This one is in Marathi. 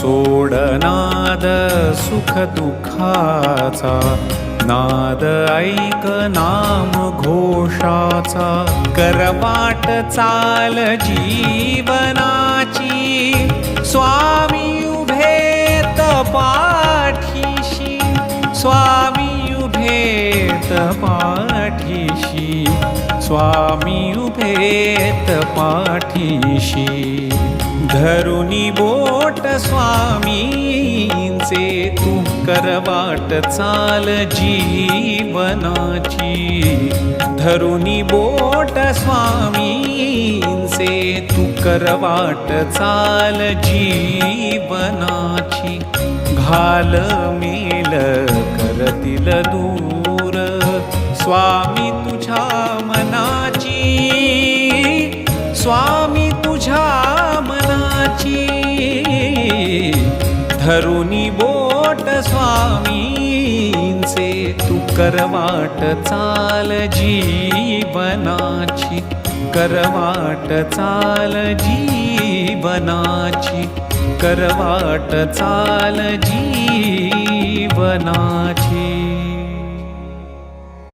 सोडनाद सुख दुःखाचा, नाद ऐक नाम घोषाचा, करवाट चाल जीवनाची, स्वामी उभेत पाठीशी, स्वामी उभेत पाठीशी, स्वामी उभेत पाठीशी. धरुनी बोट स्वामींचे, तू करवाट चाल जीवनाची. धरुनी बोट स्वामींचे, तू करवाट चाल जीवनाची. घाल मेल करतील दूर, स्वामी तुझ्या मनाची, स्वामी तुझ्या मनाची. धरुनी बोट स्वामींचे, तू करवाट चाल जीवनाची, करवाट चाल जीवनाची, करवाट चाल जीवनाची.